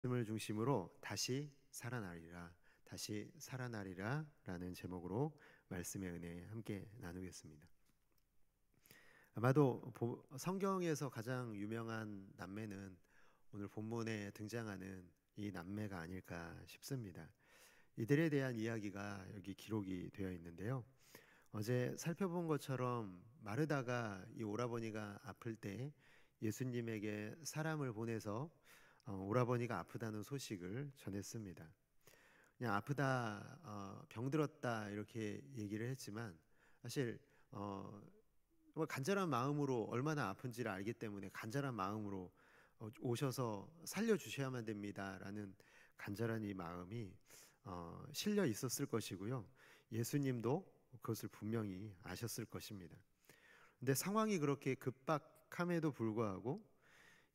말씀을 중심으로 다시 살아나리라 라는 제목으로 말씀의 은혜 함께 나누겠습니다. 아마도 성경에서 가장 유명한 남매는 오늘 본문에 등장하는 이 남매가 아닐까 싶습니다. 이들에 대한 이야기가 여기 기록이 되어 있는데요. 어제 살펴본 것처럼 마르다가 이 오라버니가 아플 때 예수님에게 사람을 보내서 오라버니가 아프다는 소식을 전했습니다. 그냥 아프다, 병들었다 이렇게 얘기를 했지만 사실 정말 간절한 마음으로 얼마나 아픈지를 알기 때문에 간절한 마음으로 오셔서 살려주셔야만 됩니다라는 간절한 이 마음이 실려 있었을 것이고요. 예수님도 그것을 분명히 아셨을 것입니다. 근데 상황이 그렇게 급박함에도 불구하고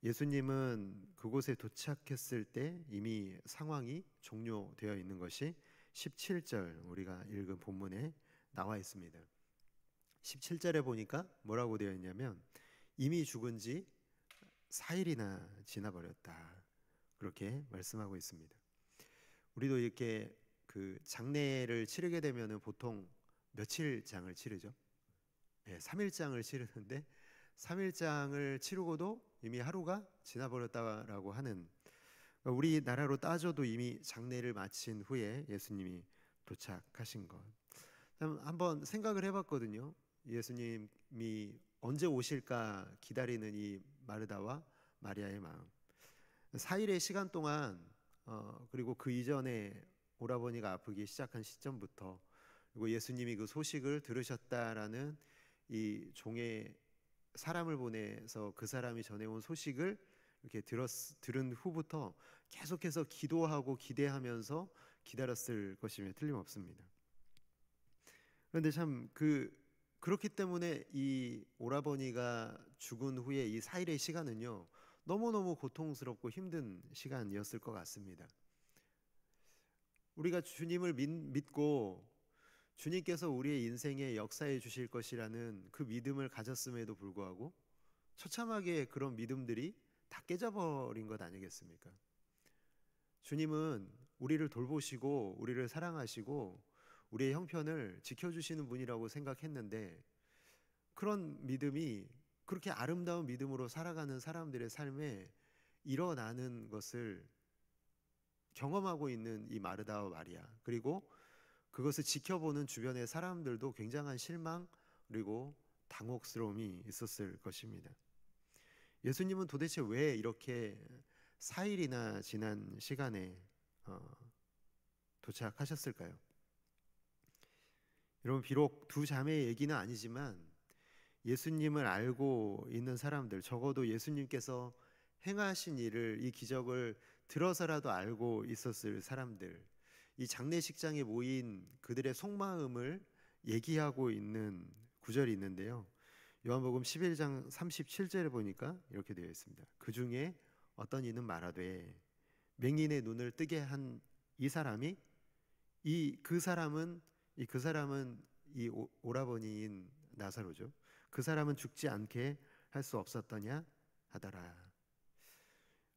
예수님은 그곳에 도착했을 때 이미 상황이 종료되어 있는 것이 17절 우리가 읽은 본문에 나와 있습니다. 17절에 보니까 뭐라고 되어 있냐면 이미 죽은 지 4일이나 지나버렸다, 그렇게 말씀하고 있습니다. 우리도 이렇게 그 장례를 치르게 되면은 보통 며칠장을 치르죠? 네, 3일장을 치르는데 3일장을 치르고도 이미 하루가 지나버렸다라고 하는, 우리나라로 따져도 이미 장례를 마친 후에 예수님이 도착하신 것. 한번 생각을 해봤거든요. 예수님이 언제 오실까 기다리는 이 마르다와 마리아의 마음. 4일의 시간 동안 그리고 그 이전에 오라버니가 아프기 시작한 시점부터, 그리고 예수님이 그 소식을 들으셨다라는 이 종의 사람을 보내서 그 사람이 전해온 소식을 이렇게 들은 후부터 계속해서 기도하고 기대하면서 기다렸을 것임에 틀림없습니다. 그런데 참 그렇기 때문에 이 오라버니가 죽은 후에 이 4일의 시간은요, 너무너무 고통스럽고 힘든 시간이었을 것 같습니다. 우리가 주님을 믿고 주님께서 우리의 인생에 역사해 주실 것이라는 그 믿음을 가졌음에도 불구하고 처참하게 그런 믿음들이 다 깨져버린 것 아니겠습니까? 주님은 우리를 돌보시고 우리를 사랑하시고 우리의 형편을 지켜주시는 분이라고 생각했는데, 그런 믿음이 그렇게 아름다운 믿음으로 살아가는 사람들의 삶에 일어나는 것을 경험하고 있는 이 마르다와 마리아, 그리고 그것을 지켜보는 주변의 사람들도 굉장한 실망 그리고 당혹스러움이 있었을 것입니다. 예수님은 도대체 왜 이렇게 4일이나 지난 시간에 도착하셨을까요? 여러분, 비록 두 자매의 얘기는 아니지만 예수님을 알고 있는 사람들, 적어도 예수님께서 행하신 일을, 이 기적을 들어서라도 알고 있었을 사람들, 이 장례식장에 모인 그들의 속마음을 얘기하고 있는 구절이 있는데요. 요한복음 11장 37절에 보니까 이렇게 되어 있습니다. 그 중에 어떤 이는 말하되 맹인의 눈을 뜨게 한 이 사람이 그 사람은 이 오라버니인 나사로죠. 그 사람은 죽지 않게 할 수 없었더냐 하더라.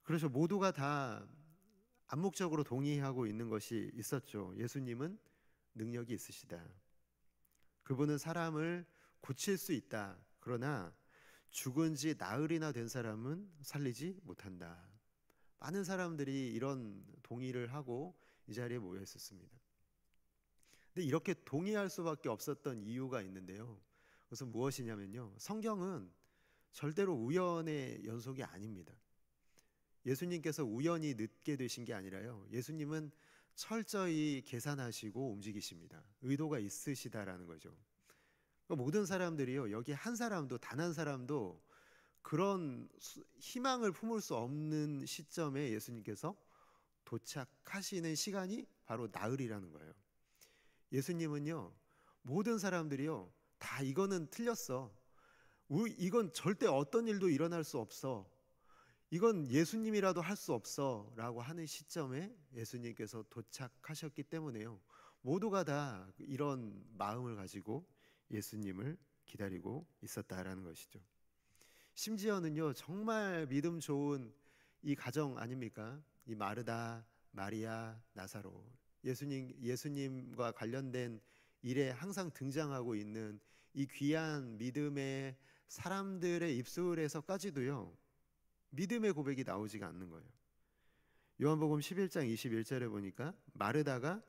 그래서 모두가 다 암묵적으로 동의하고 있는 것이 있었죠. 예수님은 능력이 있으시다. 그분은 사람을 고칠 수 있다. 그러나 죽은 지 나흘이나 된 사람은 살리지 못한다. 많은 사람들이 이런 동의를 하고 이 자리에 모여 있었습니다. 근데 이렇게 동의할 수밖에 없었던 이유가 있는데요. 그것은 무엇이냐면요, 성경은 절대로 우연의 연속이 아닙니다. 예수님께서 우연히 늦게 되신 게 아니라요, 예수님은 철저히 계산하시고 움직이십니다. 의도가 있으시다라는 거죠. 그러니까 모든 사람들이요, 여기 한 사람도, 단 한 사람도 그런 희망을 품을 수 없는 시점에 예수님께서 도착하시는 시간이 바로 나흘이라는 거예요. 예수님은요, 모든 사람들이요, 다 이거는 틀렸어, 이건 절대 어떤 일도 일어날 수 없어, 이건 예수님이라도 할 수 없어 라고 하는 시점에 예수님께서 도착하셨기 때문에요, 모두가 다 이런 마음을 가지고 예수님을 기다리고 있었다라는 것이죠. 심지어는요, 정말 믿음 좋은 이 가정 아닙니까? 이 마르다, 마리아, 나사로, 예수님과 관련된 일에 항상 등장하고 있는 이 귀한 믿음의 사람들의 입술에서까지도요, 믿음의 고백이 나오지가 않는 거예요. 요한복음 11장 21절에 보니까 마르다가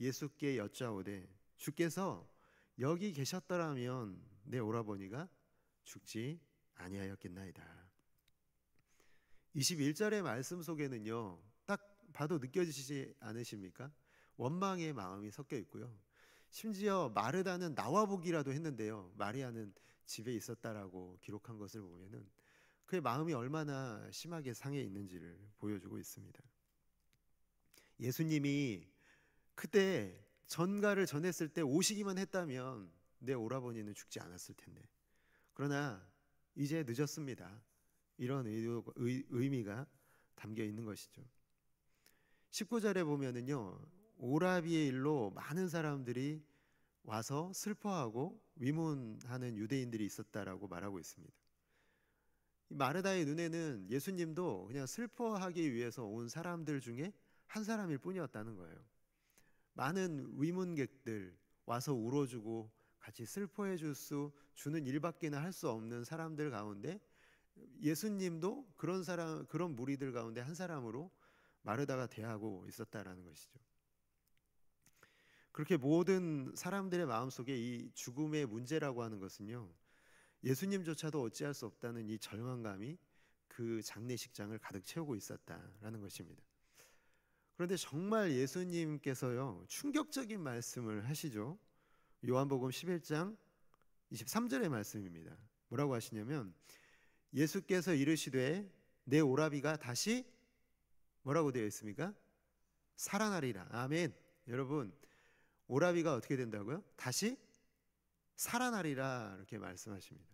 예수께 여짜오되 주께서 여기 계셨더라면 내 오라버니가 죽지 아니하였겠나이다. 21절의 말씀 속에는요, 딱 봐도 느껴지시지 않으십니까? 원망의 마음이 섞여 있고요. 심지어 마르다는 나와 보기라도 했는데요, 마리아는 집에 있었다라고 기록한 것을 보면은 그의 마음이 얼마나 심하게 상해 있는지를 보여주고 있습니다. 예수님이 그때 전가를 전했을 때 오시기만 했다면 내 오라버니는 죽지 않았을 텐데, 그러나 이제 늦었습니다. 이런 의미가 담겨 있는 것이죠. 19절에 보면은요, 오라비의 일로 많은 사람들이 와서 슬퍼하고 위문하는 유대인들이 있었다라고 말하고 있습니다. 마르다의 눈에는 예수님도 그냥 슬퍼하기 위해서 온 사람들 중에 한 사람일 뿐이었다는 거예요. 많은 위문객들 와서 울어주고 같이 슬퍼해 주는 일밖에는 할 수 없는 사람들 가운데 예수님도 그런 무리들 가운데 한 사람으로 마르다가 대하고 있었다라는 것이죠. 그렇게 모든 사람들의 마음속에 이 죽음의 문제라고 하는 것은요, 예수님조차도 어찌할 수 없다는 이 절망감이 그 장례식장을 가득 채우고 있었다라는 것입니다. 그런데 정말 예수님께서요, 충격적인 말씀을 하시죠. 요한복음 11장 23절의 말씀입니다. 뭐라고 하시냐면, 예수께서 이르시되 내 오라비가 다시 뭐라고 되어 있습니까? 살아나리라. 아멘. 여러분, 오라비가 어떻게 된다고요? 다시 살아나리라, 이렇게 말씀하십니다.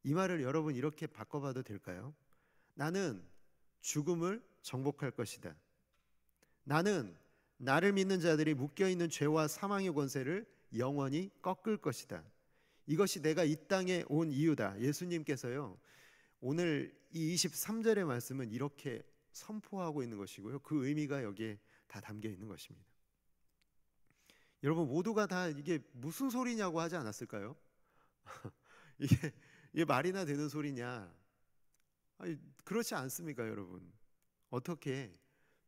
이 말을 여러분 이렇게 바꿔봐도 될까요? 나는 죽음을 정복할 것이다. 나는 나를 믿는 자들이 묶여있는 죄와 사망의 권세를 영원히 꺾을 것이다. 이것이 내가 이 땅에 온 이유다. 예수님께서요, 오늘 이 23절의 말씀은 이렇게 선포하고 있는 것이고요, 그 의미가 여기에 다 담겨 있는 것입니다. 여러분 모두가 다 이게 무슨 소리냐고 하지 않았을까요? 이게 말이나 되는 소리냐? 아니, 그렇지 않습니까, 여러분? 어떻게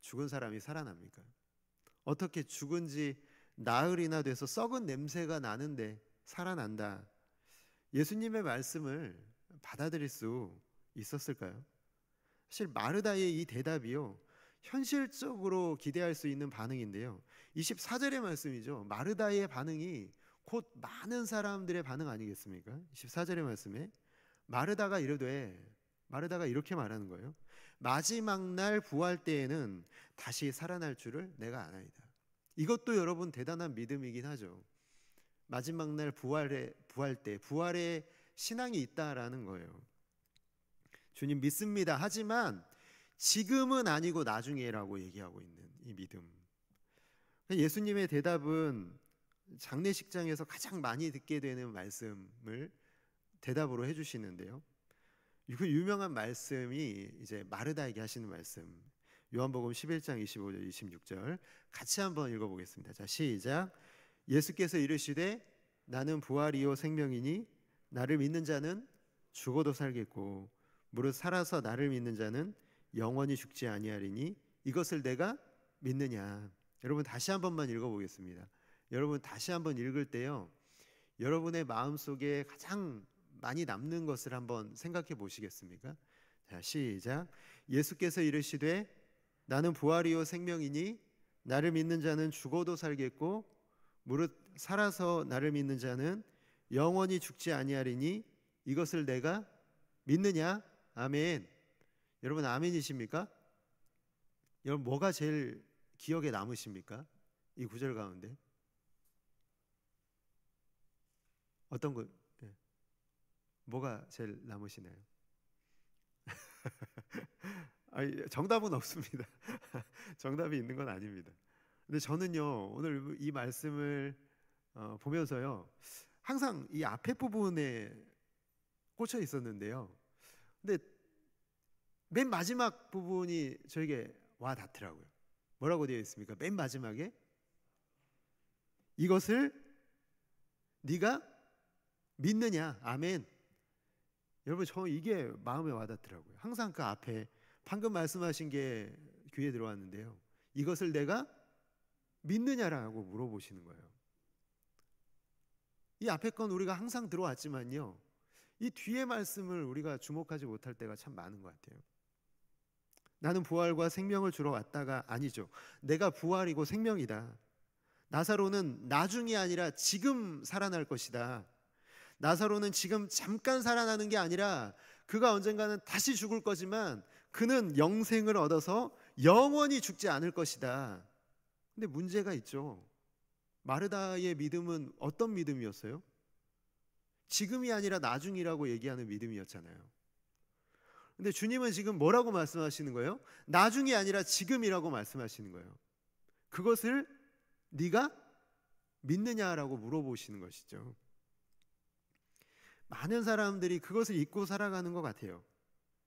죽은 사람이 살아납니까? 어떻게 죽은 지 나흘이나 돼서 썩은 냄새가 나는데 살아난다? 예수님의 말씀을 받아들일 수 있었을까요? 사실 마르다의 이 대답이요, 현실적으로 기대할 수 있는 반응인데요, 24절의 말씀이죠. 마르다의 반응이 곧 많은 사람들의 반응 아니겠습니까? 24절의 말씀에 마르다가 이렇게 말하는 거예요. 마지막 날 부활 때에는 다시 살아날 줄을 내가 아나이다. 이것도 여러분 대단한 믿음이긴 하죠. 마지막 날 부활의 신앙이 있다라는 거예요. 주님 믿습니다. 하지만 지금은 아니고 나중에라고 얘기하고 있는 이 믿음. 예수님의 대답은 장례식장에서 가장 많이 듣게 되는 말씀을 대답으로 해주시는데요, 그 유명한 말씀이 이제 마르다에게 하시는 말씀, 요한복음 11장 25절 26절 같이 한번 읽어보겠습니다. 자, 시작. 예수께서 이르시되 나는 부활이요 생명이니 나를 믿는 자는 죽어도 살겠고 무릇 살아서 나를 믿는 자는 영원히 죽지 아니하리니 이것을 내가 믿느냐. 여러분 다시 한 번만 읽어보겠습니다. 여러분 다시 한번 읽을 때요, 여러분의 마음속에 가장 많이 남는 것을 한번 생각해 보시겠습니까? 자, 시작. 예수께서 이르시되 나는 부활이요 생명이니 나를 믿는 자는 죽어도 살겠고 무릇 살아서 나를 믿는 자는 영원히 죽지 아니하리니 이것을 내가 믿느냐? 아멘. 여러분 아멘이십니까? 여러분 뭐가 제일 기억에 남으십니까? 이 구절 가운데 어떤 거, 뭐가 제일 남으시나요? 아니, 정답은 없습니다. 정답이 있는 건 아닙니다. 근데 저는요, 오늘 이 말씀을 보면서요, 항상 이 앞에 부분에 꽂혀 있었는데요, 근데 맨 마지막 부분이 저에게 와 닿더라고요. 뭐라고 되어 있습니까? 맨 마지막에 이것을 네가 믿느냐? 아멘. 여러분, 저 이게 마음에 와닿더라고요. 항상 그 앞에 방금 말씀하신 게 귀에 들어왔는데요. 이것을 내가 믿느냐라고 물어보시는 거예요. 이 앞에 건 우리가 항상 들어왔지만요, 이 뒤에 말씀을 우리가 주목하지 못할 때가 참 많은 것 같아요. 나는 부활과 생명을 주러 왔다가 아니죠. 내가 부활이고 생명이다. 나사로는 나중이 아니라 지금 살아날 것이다. 나사로는 지금 잠깐 살아나는 게 아니라 그가 언젠가는 다시 죽을 거지만 그는 영생을 얻어서 영원히 죽지 않을 것이다. 근데 문제가 있죠. 마르다의 믿음은 어떤 믿음이었어요? 지금이 아니라 나중이라고 얘기하는 믿음이었잖아요. 근데 주님은 지금 뭐라고 말씀하시는 거예요? 나중이 아니라 지금이라고 말씀하시는 거예요. 그것을 네가 믿느냐라고 물어보시는 것이죠. 많은 사람들이 그것을 잊고 살아가는 것 같아요.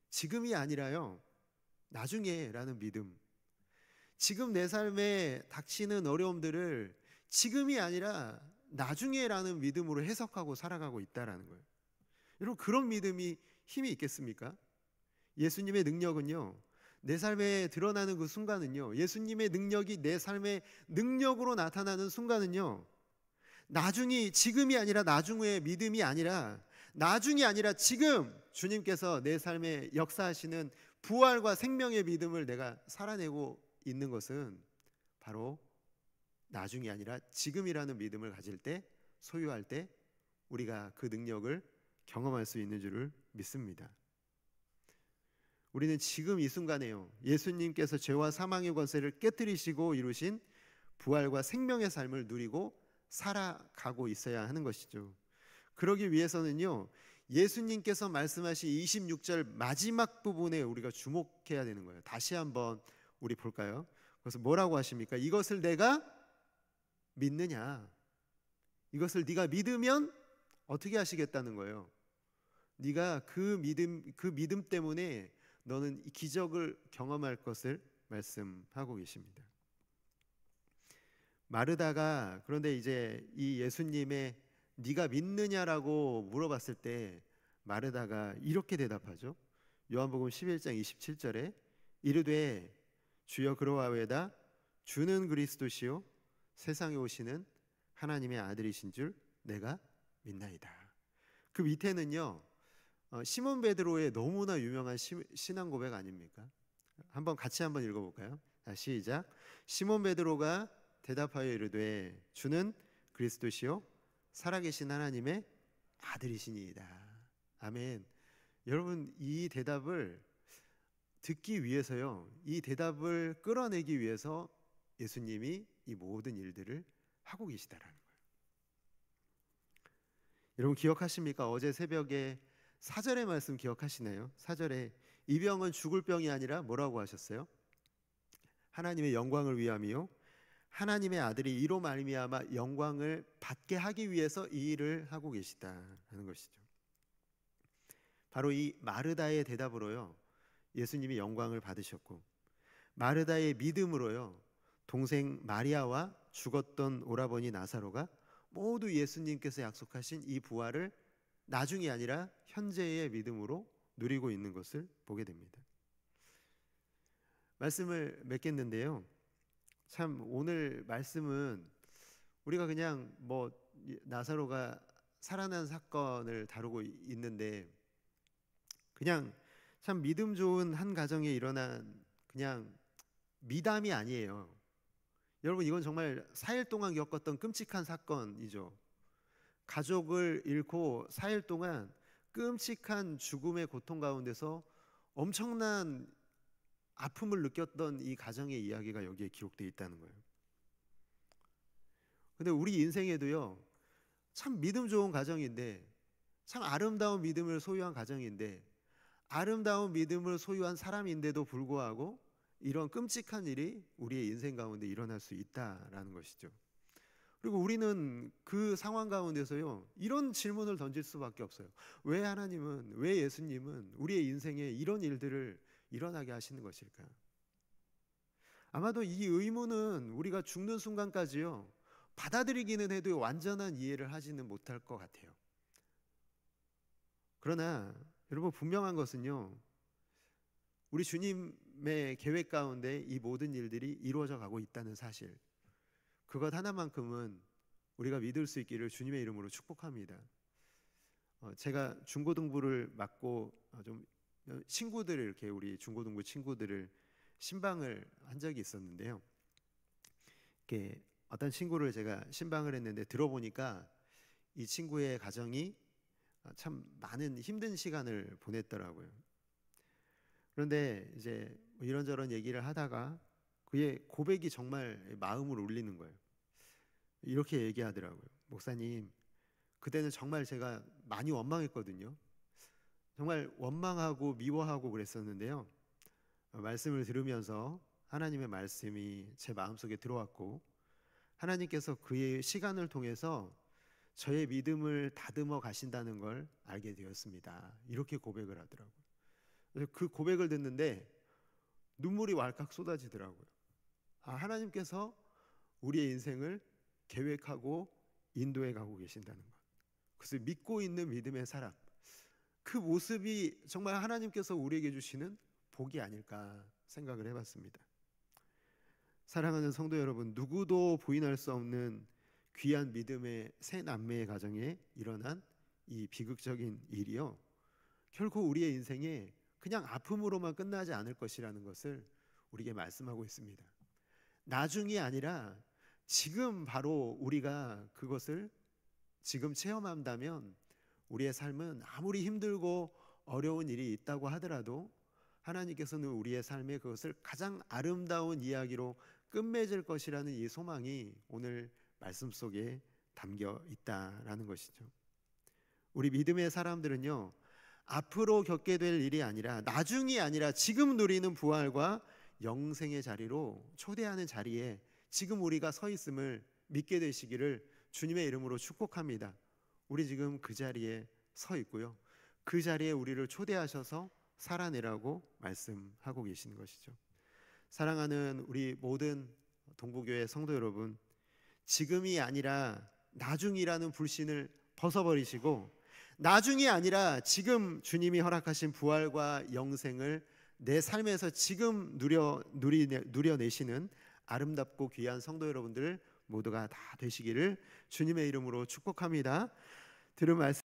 지금이 아니라요, 나중에라는 믿음. 지금 내 삶에 닥치는 어려움들을 지금이 아니라 나중에라는 믿음으로 해석하고 살아가고 있다라는 거예요. 여러분, 그런 믿음이 힘이 있겠습니까? 예수님의 능력은요, 내 삶에 드러나는 그 순간은요, 예수님의 능력이 내 삶의 능력으로 나타나는 순간은요, 나중이 지금이 아니라 나중의 믿음이 아니라 나중이 아니라 지금 주님께서 내 삶에 역사하시는 부활과 생명의 믿음을 내가 살아내고 있는 것은 바로 나중이 아니라 지금이라는 믿음을 가질 때, 소유할 때 우리가 그 능력을 경험할 수 있는 줄을 믿습니다. 우리는 지금 이 순간에요, 예수님께서 죄와 사망의 권세를 깨뜨리시고 이루신 부활과 생명의 삶을 누리고 살아가고 있어야 하는 것이죠. 그러기 위해서는요, 예수님께서 말씀하신 26절 마지막 부분에 우리가 주목해야 되는 거예요. 다시 한번 우리 볼까요? 그래서 뭐라고 하십니까? 이것을 내가 믿느냐? 이것을 네가 믿으면 어떻게 하시겠다는 거예요? 네가 그 믿음 때문에 너는 이 기적을 경험할 것을 말씀하고 계십니다. 마르다가 그런데 이제 이 예수님의 네가 믿느냐라고 물어봤을 때 마르다가 이렇게 대답하죠. 요한복음 11장 27절에 이르되 주여 그러하오이다 주는 그리스도시요 세상에 오시는 하나님의 아들이신 줄 내가 믿나이다. 그 밑에는요, 시몬 베드로의 너무나 유명한 신앙 고백 아닙니까? 같이 한번 읽어볼까요? 시작. 시몬 베드로가 대답하여 이르되 주는 그리스도시요 살아계신 하나님의 아들이시니이다. 아멘. 여러분, 이 대답을 듣기 위해서요, 이 대답을 끌어내기 위해서 예수님이 이 모든 일들을 하고 계시다라는 거예요. 여러분 기억하십니까? 어제 새벽에 4절의 말씀 기억하시나요? 4절에 이 병은 죽을 병이 아니라 뭐라고 하셨어요? 하나님의 영광을 위함이요 하나님의 아들이 이로 말미암아 영광을 받게 하기 위해서 이 일을 하고 계시다 하는 것이죠. 바로 이 마르다의 대답으로요, 예수님이 영광을 받으셨고, 마르다의 믿음으로요, 동생 마리아와 죽었던 오라버니 나사로가 모두 예수님께서 약속하신 이 부활을 나중이 아니라 현재의 믿음으로 누리고 있는 것을 보게 됩니다. 말씀을 맺겠는데요, 참 오늘 말씀은 우리가 그냥 나사로가 살아난 사건을 다루고 있는데 그냥 참 믿음 좋은 한 가정에 일어난 그냥 미담이 아니에요. 여러분, 이건 정말 4일 동안 겪었던 끔찍한 사건이죠. 가족을 잃고 4일 동안 끔찍한 죽음의 고통 가운데서 엄청난 아픔을 느꼈던 이 가정의 이야기가 여기에 기록되어 있다는 거예요. 근데 우리 인생에도요, 참 믿음 좋은 가정인데, 참 아름다운 믿음을 소유한 가정인데, 아름다운 믿음을 소유한 사람인데도 불구하고 이런 끔찍한 일이 우리의 인생 가운데 일어날 수 있다라는 것이죠. 그리고 우리는 그 상황 가운데서요, 이런 질문을 던질 수밖에 없어요. 왜 하나님은, 왜 예수님은 우리의 인생에 이런 일들을 일어나게 하시는 것일까? 아마도 이 의문은 우리가 죽는 순간까지요, 받아들이기는 해도 완전한 이해를 하지는 못할 것 같아요. 그러나 여러분, 분명한 것은요, 우리 주님의 계획 가운데 이 모든 일들이 이루어져 가고 있다는 사실, 그것 하나만큼은 우리가 믿을 수 있기를 주님의 이름으로 축복합니다. 제가 중고등부를 맡고 좀 친구들을, 이렇게 우리 중고등부 친구들을 신방을 한 적이 있었는데요. 이렇게 어떤 친구를 제가 신방을 했는데 들어보니까 이 친구의 가정이 참 많은 힘든 시간을 보냈더라고요. 그런데 이제 이런저런 얘기를 하다가 그의 고백이 정말 마음을 울리는 거예요. 이렇게 얘기하더라고요. 목사님, 그때는 정말 제가 많이 원망했거든요. 정말 원망하고 미워하고 그랬었는데요. 말씀을 들으면서 하나님의 말씀이 제 마음속에 들어왔고, 하나님께서 그의 시간을 통해서 저의 믿음을 다듬어 가신다는 걸 알게 되었습니다. 이렇게 고백을 하더라고요. 그래서 그 고백을 듣는데 눈물이 왈칵 쏟아지더라고요. 하나님께서 우리의 인생을 계획하고 인도해 가고 계신다는 것. 그래서 믿고 있는 믿음의 사람, 그 모습이 정말 하나님께서 우리에게 주시는 복이 아닐까 생각을 해봤습니다. 사랑하는 성도 여러분, 누구도 부인할 수 없는 귀한 믿음의 세 남매의 가정에 일어난 이 비극적인 일이요, 결코 우리의 인생에 그냥 아픔으로만 끝나지 않을 것이라는 것을 우리에게 말씀하고 있습니다. 나중이 아니라 지금 바로 우리가 그것을 지금 체험한다면 우리의 삶은 아무리 힘들고 어려운 일이 있다고 하더라도 하나님께서는 우리의 삶에 그것을 가장 아름다운 이야기로 끝맺을 것이라는 이 소망이 오늘 말씀 속에 담겨 있다라는 것이죠. 우리 믿음의 사람들은요, 앞으로 겪게 될 일이 아니라, 나중이 아니라 지금 누리는 부활과 영생의 자리로 초대하는 자리에 지금 우리가 서 있음을 믿게 되시기를 주님의 이름으로 축복합니다. 우리 지금 그 자리에 서 있고요, 그 자리에 우리를 초대하셔서 살아내라고 말씀하고 계시는 것이죠. 사랑하는 우리 모든 동부교회 성도 여러분, 지금이 아니라 나중이라는 불신을 벗어버리시고, 나중이 아니라 지금 주님이 허락하신 부활과 영생을 내 삶에서 지금 누려내시는 아름답고 귀한 성도 여러분들 모두가 다 되시기를 주님의 이름으로 축복합니다. 들은 말씀